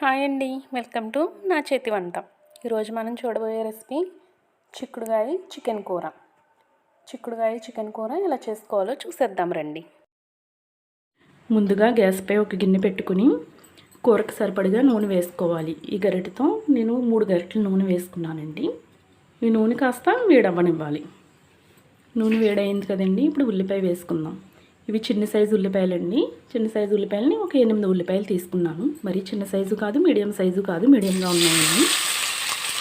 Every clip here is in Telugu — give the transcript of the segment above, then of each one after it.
హాయ్ అండి, వెల్కమ్ టు నా చేతి వంట. ఈరోజు మనం చూడబోయే రెసిపీ చిక్కుడుగాయ చికెన్ కూర. చిక్కుడుగాయ చికెన్ కూర ఎలా చేసుకోవాలో చూసేద్దాం రండి. ముందుగా గ్యాస్పై ఒక గిన్నె పెట్టుకుని కూరకు సరిపడిగా నూనె వేసుకోవాలి. ఈ గరిటెతో నేను 3 గరిటెల నూనె వేసుకున్నానండి. ఈ నూనె కాస్త వేడవ్వనివ్వాలి. నూనె వేడైంది కదండి, ఇప్పుడు ఉల్లిపాయ వేసుకుందాం. ఇవి చిన్న సైజు ఉల్లిపాయలండి. చిన్న సైజు ఉల్లిపాయలని ఒక 8 ఉల్లిపాయలు తీసుకున్నాను. మరి చిన్న సైజు కాదు, మీడియం సైజు కాదు, మీడియంగా ఉన్నాయండి.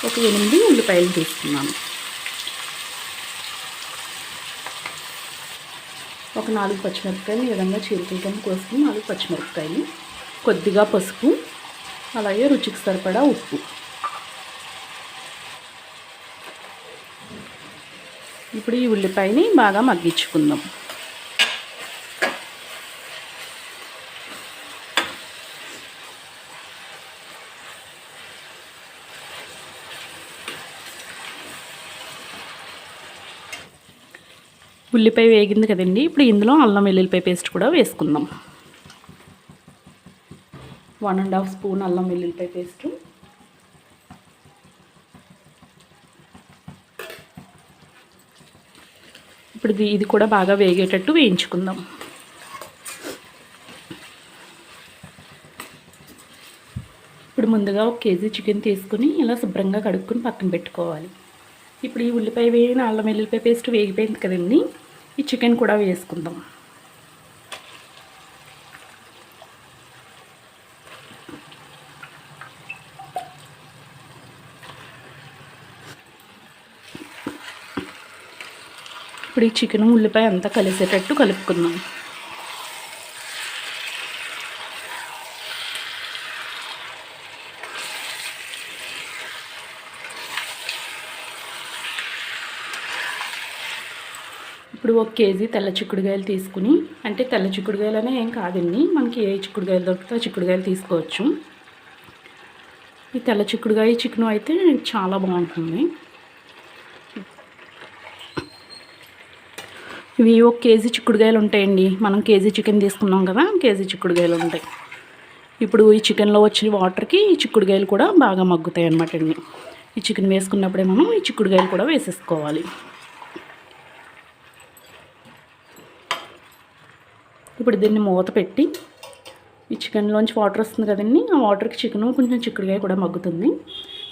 ఒక 8 ఉల్లిపాయలు తీసుకున్నాను. ఒక 4 పచ్చిమిరపకాయలు ఈ విధంగా చీలికల కింద కోసుకుని 4 పచ్చిమిరపకాయలు, కొద్దిగా పసుపు, అలాగే రుచికి సరిపడా ఉప్పు. ఇప్పుడు ఈ ఉల్లిపాయని బాగా మగ్గించుకుందాం. ఉల్లిపాయ వేగింది కదండి, ఇప్పుడు ఇందులో అల్లం వెల్లుల్లిపాయ పేస్ట్ కూడా వేసుకుందాం. 1½ స్పూన్ అల్లం వెల్లుల్లిపాయ పేస్టు, ఇప్పుడు ఇది కూడా బాగా వేగేటట్టు వేయించుకుందాం. ఇప్పుడు ముందుగా 1 కేజీ చికెన్ తీసుకుని ఇలా శుభ్రంగా కడుక్కొని పక్కన పెట్టుకోవాలి. ఇప్పుడు ఈ ఉల్లిపాయ వేగిన అల్లం వెల్లుల్లిపాయ పేస్ట్ వేగిపోయింది కదండి, ఈ చికెన్ కూడా వేసుకుందాం. ఇప్పుడు ఈ చికెన్ ఉల్లిపాయ అంతా కలిసేటట్టు కలుపుకుందాం. ఇప్పుడు 1 కేజీ తెల్ల చిక్కుడుగాయలు తీసుకుని, అంటే తెల్ల చిక్కుడుగాయలనే ఏం కాదండి, మనకి ఏ చిక్కుడుగాయలు దొరికితే ఆ చిక్కుడుగాయలు తీసుకోవచ్చు. ఈ తెల్ల చిక్కుడుగాయ చికెన్ అయితే చాలా బాగుంటుంది. ఇవి 1 కేజీ చిక్కుడుగాయలు ఉంటాయండి. మనం కేజీ చికెన్ తీసుకున్నాం కదా, కేజీ చిక్కుడుగాయలు ఉంటాయి. ఇప్పుడు ఈ చికెన్లో వచ్చిన వాటర్కి ఈ చిక్కుడుగాయలు కూడా బాగా మగ్గుతాయి అన్నమాట అండి. ఈ చికెన్ వేసుకున్నప్పుడే మనం ఈ చిక్కుడుగాయలు కూడా వేసేసుకోవాలి. ఇప్పుడు దీన్ని మూత పెట్టి, ఈ చికెన్లోంచి వాటర్ వస్తుంది కదండి, ఆ వాటర్కి చికెను కొంచెం చిక్కుడుగాయ కూడా మగ్గుతుంది.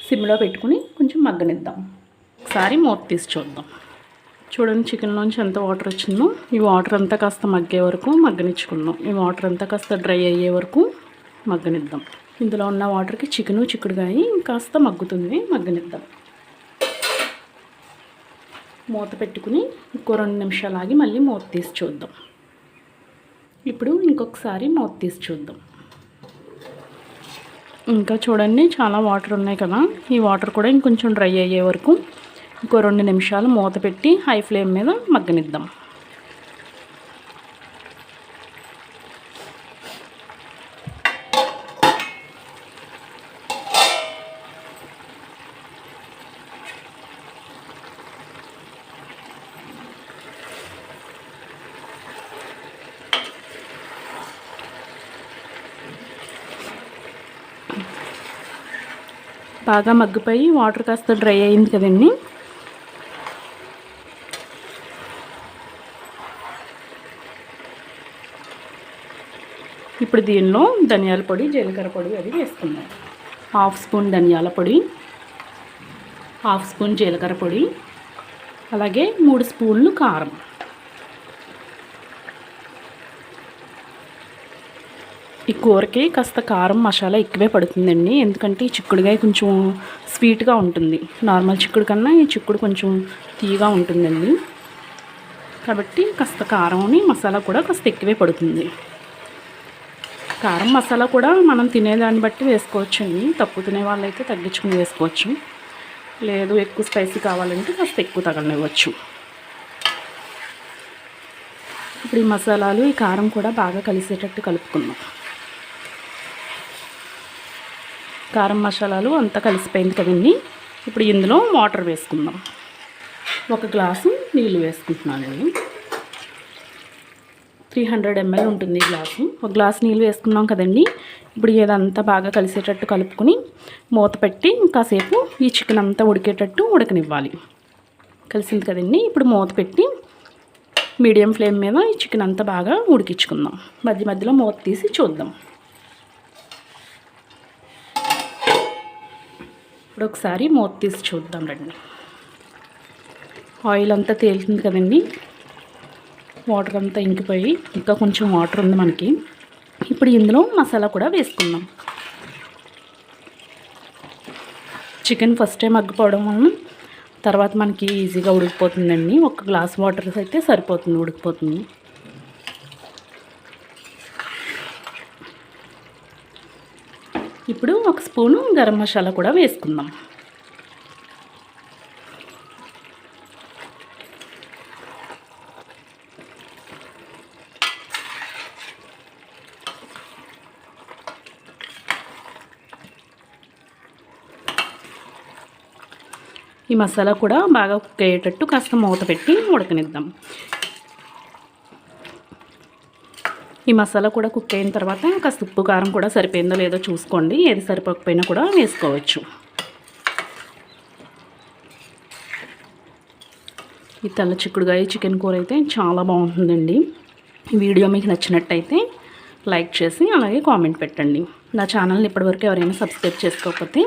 సిమ్లో పెట్టుకుని కొంచెం మగ్గనిద్దాం. ఒకసారి మూత తీసి చూద్దాం. చూడండి, చికెన్లోంచి ఎంత వాటర్ వచ్చిందో. ఈ వాటర్ అంతా కాస్త మగ్గే వరకు మగ్గనిచ్చుకుందాం. ఈ వాటర్ అంతా కాస్త డ్రై అయ్యే వరకు మగ్గనిద్దాం. ఇందులో ఉన్న వాటర్కి చికెను చిక్కుడుగాయ కాస్త మగ్గుతుంది, మగ్గనిద్దాం. మూత పెట్టుకుని ఇంకో 2 నిమిషాలు ఆగి మళ్ళీ మూత తీసి చూద్దాం. ఇప్పుడు ఇంకొకసారి మూత తీసి చూద్దాం. ఇంకా చూడండి, చాలా వాటర్ ఉన్నాయి కదా, ఈ వాటర్ కూడా ఇంకొంచెం డ్రై అయ్యే వరకు ఇంకో 2 నిమిషాలు మూత పెట్టి హై ఫ్లేమ్ మీద మగ్గనిద్దాం. బాగా మగ్గిపోయి వాటర్ కాస్త డ్రై అయింది కదండి. ఇప్పుడు దీనిలో ధనియాల పొడి, జీలకర్ర పొడి అది వేసుకుందాం. 1/2 స్పూన్ ధనియాల పొడి, 1/2 స్పూన్ జీలకర్ర పొడి, అలాగే 3 స్పూన్లు కారం. ఈ కూరకి కాస్త కారం మసాలా ఎక్కువే పడుతుందండి, ఎందుకంటే ఈ చిక్కుడుగాయ కొంచెం స్వీట్గా ఉంటుంది. నార్మల్ చిక్కుడు కన్నా ఈ చిక్కుడు కొంచెం తీయగా ఉంటుందండి, కాబట్టి కాస్త కారం మసాలా కూడా కాస్త ఎక్కువే పడుతుంది. కారం మసాలా కూడా మనం తినేదాన్ని బట్టి వేసుకోవచ్చండి. తక్కువ తినే వాళ్ళైతే తగ్గించుకుని వేసుకోవచ్చు, లేదు ఎక్కువ స్పైసీ కావాలంటే కాస్త ఎక్కువ తగలనివ్వచ్చు. ఇప్పుడు ఈ మసాలాలు, ఈ కారం కూడా బాగా కలిసేటట్టు కలుపుకుందాం. కారం మసాలాలు అంతా కలిసిపోయింది కదండి. ఇప్పుడు ఇందులో వాటర్ వేసుకుందాం. 1 గ్లాసు నీళ్ళు వేసుకుంటున్నానండి. 300 ml ఉంటుంది ఈ గ్లాసు. ఒక గ్లాస్ నీళ్ళు వేసుకున్నాం కదండి. ఇప్పుడు ఇదంతా బాగా కలిసేటట్టు కలుపుకొని మూత పెట్టి కాసేపు ఈ చికెన్ అంతా ఉడికేటట్టు ఉడకనివ్వాలి. కలిసింది కదండి. ఇప్పుడు మూత పెట్టి మీడియం ఫ్లేమ్ మీద ఈ చికెన్ అంతా బాగా ఉడికించుకుందాం. మధ్య మధ్యలో మూత తీసి చూద్దాం. ఇప్పుడు ఒకసారి మూత తీసి చూద్దాం రండి. ఆయిల్ అంతా తేలుతుంది కదండి. వాటర్ అంతా ఇంకిపోయి ఇంకా కొంచెం వాటర్ ఉంది మనకి. ఇప్పుడు ఇందులో మసాలా కూడా వేసుకుందాం. చికెన్ ఫస్ట్ టైం మగ్గిపోవడం వలన తర్వాత మనకి ఈజీగా ఉడికిపోతుందండి. ఒక గ్లాస్ వాటర్ అయితే సరిపోతుంది, ఉడికిపోతుంది. ఇప్పుడు ఒక స్పూను గరం మసాలా కూడా వేసుకుందాం. ఈ మసాలా కూడా బాగా కుక్ అయ్యేటట్టు కాస్త మూత పెట్టి ఉడకనిద్దాం. ఈ మసాలా కూడా కుక్ అయిన తర్వాత కాస్త ఉప్పు కారం కూడా సరిపోయిందో లేదో చూసుకోండి. ఏది సరిపోకపోయినా కూడా వేసుకోవచ్చు. ఈ తెల్ల చిక్కుడుగాయ చికెన్ కూర అయితే చాలా బాగుంటుందండి. ఈ వీడియో మీకు నచ్చినట్టయితే లైక్ చేసి అలాగే కామెంట్ పెట్టండి. నా ఛానల్ని ఇప్పటివరకు ఎవరైనా సబ్స్క్రైబ్ చేసుకోకపోతే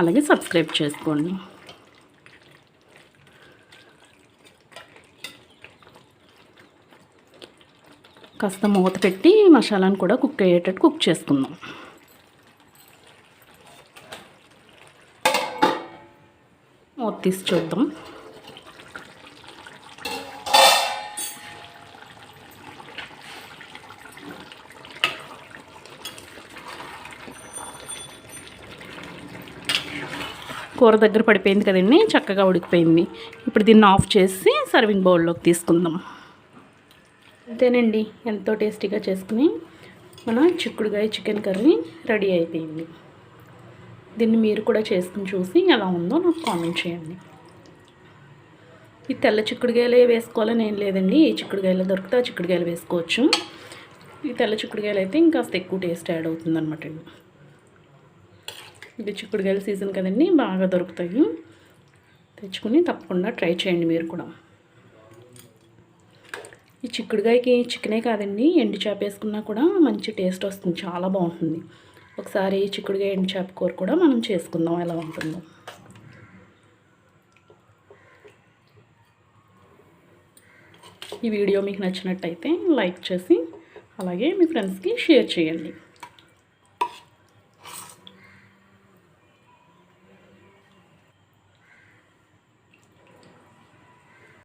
అలాగే సబ్స్క్రైబ్ చేసుకోండి. కాస్త మూత పెట్టి మసాలాను కూడా కుక్ అయ్యేటట్టు కుక్ చేసుకుందాం. మూత తీసి చూద్దాం. కూర దగ్గర పడిపోయింది కదండి, చక్కగా ఉడికిపోయింది. ఇప్పుడు దీన్ని ఆఫ్ చేసి సర్వింగ్ బౌల్లోకి తీసుకుందాం. అంతేనండి, ఎంతో టేస్టీగా చేసుకుని మన చిక్కుడుగాయ చికెన్ కర్రీ రెడీ అయిపోయింది. దీన్ని మీరు కూడా చేసుకుని చూసి ఎలా ఉందో నాకు కామెంట్ చేయండి. ఈ తెల్ల చిక్కుడుగాయలే వేసుకోవాలని ఏం లేదండి. ఏ చిక్కుడుగాయలు దొరికితే ఆ చిక్కుడుగాయలు వేసుకోవచ్చు. ఈ తెల్ల చిక్కుడుగాయలు అయితే ఇంకాస్త ఎక్కువ టేస్ట్ యాడ్ అవుతుంది అనమాట. ఇది చిక్కుడుగాయల సీజన్ కదండి, బాగా దొరుకుతాయి. తెచ్చుకుని తప్పకుండా ట్రై చేయండి మీరు కూడా. ఈ చిక్కుడుగాయకి చికెనే కాదండి, ఎండు చేప వేసుకున్నా కూడా మంచి టేస్ట్ వస్తుంది, చాలా బాగుంటుంది. ఒకసారి చిక్కుడుగాయ ఎండు చేప కూర కూడా మనం చేసుకుందాం ఎలా ఉంటుందో. ఈ వీడియో మీకు నచ్చినట్టయితే లైక్ చేసి అలాగే మీ ఫ్రెండ్స్కి షేర్ చేయండి.